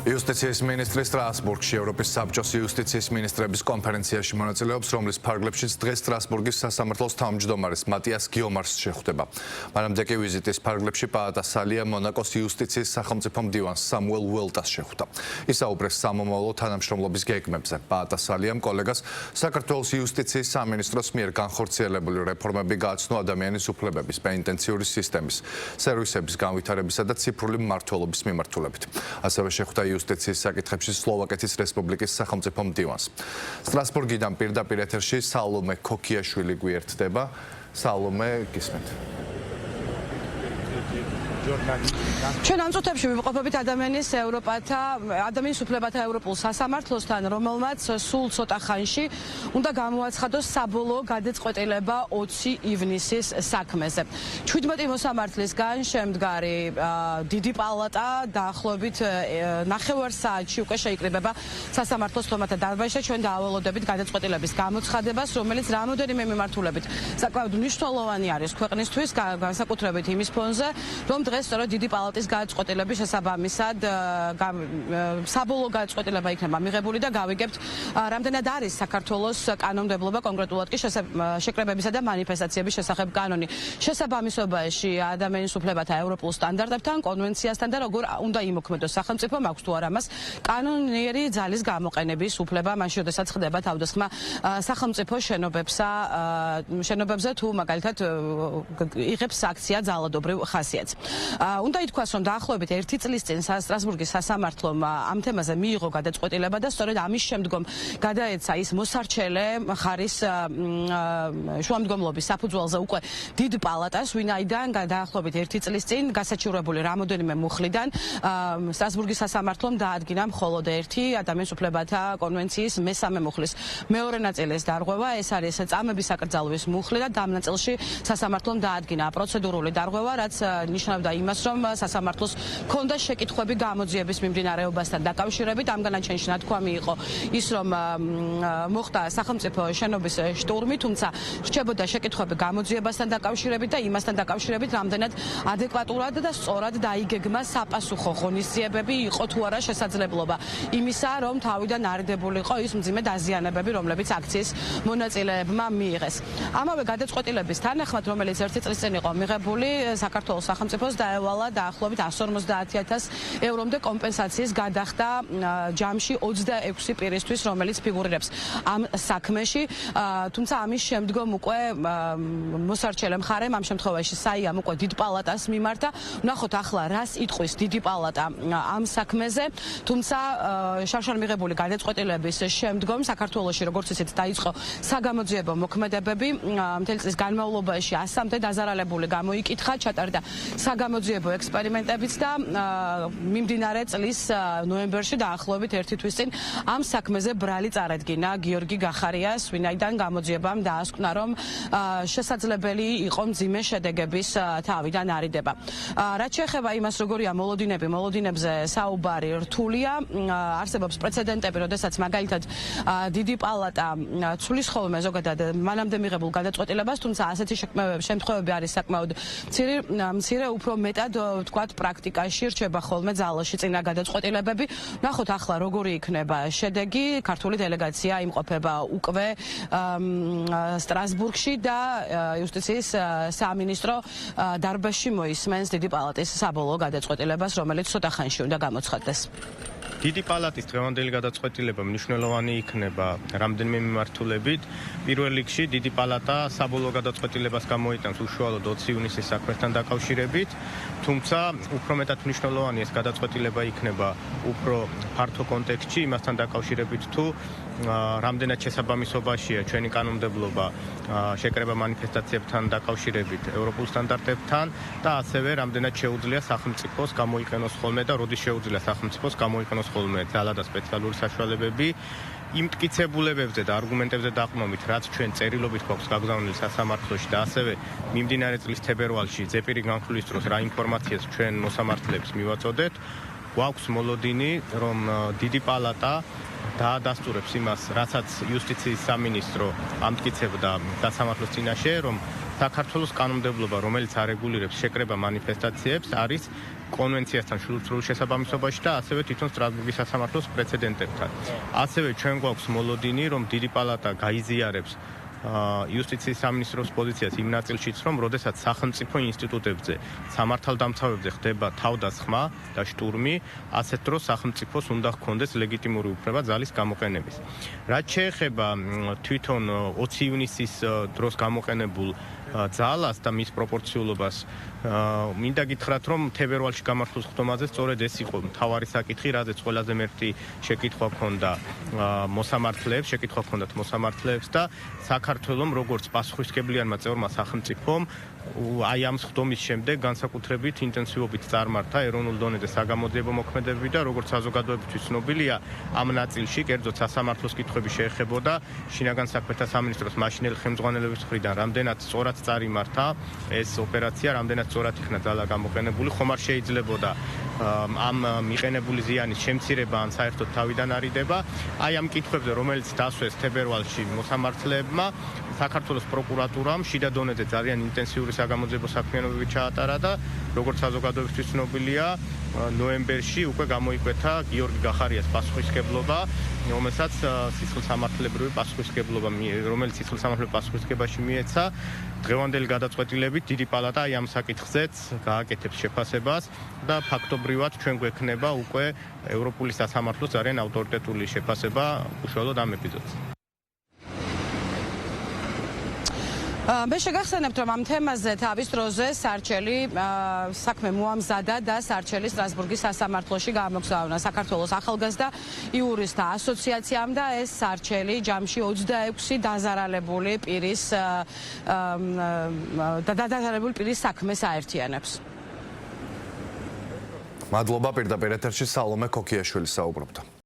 იუსტიციის მინისტრი სტრასბურგში ევროპის საბჭოს იუსტიციის მინისტრების კონფერენციაში მონაწილეობს, რომლის ფარგლებშიც დღეს სტრასბურგის სასამართლოს თავმჯდომარის მატიას გიომარს შეხვდება. მანამდე კი ვიზიტის ფარგლებში პაატასალია მონაკოს იუსტიციის სახელმწიფო მდივანს სამუელ უელტას შეხვდა. ისაუბრეს სამომავლო თანამშრომლობის გეგმებზე. პაატასალიამ კოლეგას საქართველოს იუსტიციის სამინისტროს მიერ განხორციელებული რეფორმები გააცნო ადამიანის უფლებების, პენიტენციური სისტემის, სერვისების განვითარებისა და ციფრული მმართველობის მიმართულებით. ასევე შეხვდა იუსტიციის საკითხებში სლოვაკეთის რესპუბლიკის სახელმწიფო მდივანს. სტრასბურგიდან პირდაპირ ეთერში სალომე ქოქიაშვილი გვერდდება. სალომე, გისმენთ. ჩვენ ამ წუთებში ვიმყოფებით ადამიანის უფლებათა ევროპულ სასამართლოსთან, რომელმაც სულ ცოტა ხანში უნდა გამოაცხადოს საბოლოო გადაწყვეტილება 20 ივნისის საქმეზე. 17 მოსამართლისგან შემდგარი დიდი პალატა დაახლოებით 9 საათში უკვე შეიკრიბება სასამართლოს თორმათა დარბაზში. ჩვენ დაავალოდებით გადაწყვეტილების გამოცხადებას, რომელიც რამოდენიმე მიმართულებით საკმაოდ მნიშვნელოვანი არის ქვეყნისთვის, განსაკუთრებით იმის ფონზე, რომ დღეს სწორედ დიდი პალატის გადაწყვეტილების შესაბამისად საბოლოო გადაწყვეტილება იქნება მიღებული და გავიგებთ, რამდენად არის საქართველოს კანონმდებლობა, კონკრეტულად კი შეკრებებისა და მანიფესტაციების შესახებ კანონი შესაბამისობაში ადამიანის უფლებათა ევროპულ სტანდარტებთან, კონვენციასთან და როგორ უნდა იმოქმედოს სახელმწიფომ, აქვს თუ არა მას კანონიერი ძალის გამოყენების უფლება, მაშინ როდესაც ხდება თავდასხმა სახელმწიფო შენობებზე თუ მაგალითად იღებს აქცია ძალადობრივ ხასიათს. უნდა ითქვას, რომ დაახლოებით 1 წლის წინ სტრასბურგის სასამართლომ ამ თემაზე მიიღო გადაწყვეტილება და სწორედ ამის შემდგომ გადაეცა ის მოსარჩელე ხარის შუამდგომლობის საფუძველზე უკვე დიდ პალატას, ვინაიდან დაახლოებით 1 წლის წინ გასაჩივრებული რამოდენიმე მუხლიდან სტრასბურგის სასამართლომ დაადგინა მხოლოდ ერთი ადამიანის უფლებათა კონვენციის მესამე მუხლის მეორე ნაწილის დარღვევა. ეს არის წამების საკრძალვის მუხლი და ამ ნაწილში სასამართლომ დაადგინა პროცედურული დარღვევა, რაც ნიშნავდა იმას, რომ სასამართლოს ჰქონდა შეკითხვები გამოძიების მიმდინარეობასთან დაკავშირებით. ამ განაჩენში ნათქვამი იყო ის, რომ მოხდა სახელმწიფო შენობის შტურმი, თუმცა რჩებოდა შეკითხვები გამოძიებასთან დაკავშირებით და იმასთან დაკავშირებით, რამდენად ადეკვატურად და სწორად დაიგეგმა საპასუხო ღონისძიებები, იყო თუ არა შესაძლებლობა იმისა, რომ თავიდან არიდებულიყო ის მძიმე დაზიანებები, რომლებიც აქციის მონაწილეებმა მიიღეს. ამავე გადაწყვეტილების თანახმად, რომელიც 1 წლის წინ იყო მიღებული, საქართველოს სახელმწიფოს დაევალა დაახლოებით 150.000 ევრომდე კომპენსაციის გადახდა ჯამში 26 პირისთვის, რომელიც ფიგურირებს ამ საქმეში. თუმცა ამის შემდგომ უკვე მოსარჩელე მხარემ, ამ შემთხვევაში საიამ უკვე დიდ პალატას მიმართა. ვნახოთ ახლა რას იტყვის დიდი პალატა ამ საქმეზე. თუმცა შარშან მიღებული გადაწყვეტილების შემდგომ საქართველოში, როგორც ისეთ დაიწყო საგამოძიებო მოქმედებები. მთელი წლის განმავლობაში 100-მდე დაზარალებული გამოიკითხა, ჩატარდა საგამოძიებო ექსპერიმენტებიც და მიმდინარე წლის ნოემბერში დაახლოებით 1 თვის წინ ამ საქმეზე ბრალი წარედგინა გიორგი გახარიას, ვინაიდან გამოძიებამ დაასკვნა, რომ შესაძლებელი იყო მძიმე შედეგების თავიდან არიდება. რაც შეეხება იმას, როგორია მოლოდინებზე საუბარი რთულია, არსებობს პრეცედენტები, როდესაც მაგალითად დიდი პალატა ცulis ხოლმე ზოგადად მანამდე მიღებულ გადაწყვეტილებას, თუმცა ასეთი შემთხვევები არის საკმაოდ მცირე, უფრო მეტად ვთქვათ პრაქტიკაში რჩება ხოლმე ძალაში წინა გადაწყვეტილებები. ნახოთ ახლა როგორი იქნება შედეგი. ქართული დელეგაცია იმყოფება უკვე სტრასბურგში და იუსტიციის სამინისტრო დარბაზში მოისმენს დიდი პალატის საბოლოო გადაწყვეტილებას, რომელიც ცოტა ხანში უნდა გამოცხადდეს. დიდი პალატის დღევანდელი გადაწყვეტილება მნიშვნელოვანი იქნება რამდენიმე მიმართულებით. პირველ რიგში დიდი პალატა საბოლოო გადაწყვეტილებას გამოიტანს უშუალოდ 20 ივნისის საქმესთან დაკავშირებით, თუმცა უფრო მეტად მნიშვნელოვანი ეს გადაწყვეტილება იქნება უფრო ფართო კონტექსტში, იმასთან დაკავშირებით თუ რამდენად შესაბამისობაშია ჩვენი კანონმდებლობა შეკრება მანიფესტაციებთან დაკავშირებით ევროპულ სტანდარტებთან და ასევე რამდენად შეუძლია სახელმწიფოს გამოიყენოს ხოლმე და როდის შეუძლია სახელმწიფოს გამოიყენოს ხოლმე ძალა და სპეციალური საშუალებები იმ მტკიცებულებებზე და არგუმენტებზე დაყრდნობით, რაც ჩვენ წერილობით გვაქვს გაგზავნილი სასამართლოში და ასევე მიმდინარე წლის თებერვალში ზეპირი განხილვის დროს რა ინფორმაციას ჩვენ მოსამართლეებს მივაწოდეთ, გვაქვს მოლოდინი, რომ დიდი პალატა დაადასტურებს იმას, რასაც იუსტიციის სამინისტრო ამტკიცებდა სასამართლოს წინაშე, რომ საქართველოს კანონმდებლობა, რომელიც არეგულირებს შეკრება მანიფესტაციებს, არის კონვენციასთან სრულ შესაბამისობაში და ასევე თვითონ სტრასბურგის სასამართლოს პრეცედენტებთან. ასევე ჩვენ გვაქვს მოლოდინი, რომ დიდი პალატა გაიზიარებს იუსტიციის სამინისტროს პოზიციას იმ ნაწილშიც, რომ როდესაც სახელმწიფო ინსტიტუტებზე, სამართალდამცავებზე ხდება თავდასხმა და შტურმი, ასეთ დროს სახელმწიფოს უნდა ჰქონდეს ლეგიტიმური უფლება ძალის გამოყენების. რაც შეეხება თვითონ 20 ივნისის დროს გამოყენებულ ძალას და მის პროპორციულობას, მინდა გითხრათ, რომ თებერვალში გამართულ ხდომაზე სწორედ ეს იყო მთავარი საკითხი, რაზეც ყველაზე მეტი შეკითხვა ჰქონდა მოსამართლეებს და საქართველოს როგორც პასუხისმგებლიანმა წევრმა სახელმწიფომ აი ამ ხდომის შემდეგ განსაკუთრებით ინტენსივობით წარმართა ეროვნულ დონეზე საგამოძიებო მოქმედებები და როგორც საზოგადოებისთვის ცნობილია, ამ ნაწილში კერძოდ სასამართლოს კითხვები შეეხებოდა შინაგან საქმეთა სამინისტროს მაშინელი ხელმძღვანელობის მხრიდან, რამდენად სწორად წარიმართა ეს ოპერაცია, რამდენად სწორად იქნა ძალა გამოყენებული, ხომ არ შეიძლებოდა ამ მიყენებული ზიანის შემცირება ან საერთოდ თავიდან არიდება. აი ამ კითხვებზე, რომელიც დასვეს თებერვალში მოსამართლეებმა, საქართველოს პროკურატურამ შიდა დონეზე ძალიან ინტენსიური საგამოძიებო საქმიანობები ჩაატარა და როგორც საზოგადოებისთვის ცნობილია, ნოემბერში უკვე გამოიკვეთა გიორგი გახარიას პასუხისმგებლობა, რომელსაც სისხლსამართლებრივი პასუხისმგებლობა, რომელიც სისხლსამართლებრივ პასუხისმგებაში მიეცა. დღევანდელი გადაწყვეტილებით დიდი პალატა აი ამ საკითხზეც გააკეთებს შეფასებას და ფაქტობრივად ჩვენ გვექნება უკვე ევროპული სასამართლოს ძალიან ავტორიტეტული შეფასება უშუალოდ ამ ეპიზოდზე. მე შეგახსენებთ, რომ ამ თემაზე თავის დროზე სარჩელი საქმე მოამზადა და სარჩელი სტრასბურგის სასამართლოში გამოგზავნა საქართველოს ახალგაზრდა იურისტთა ასოციაციამ და ეს სარჩელი ჯამში 26 დაზარალებული პირის საქმეს აერთიანებს. მადლობა, პირდაპირ ეთერში სალომე ქოქიაშვილი საუბრობდა.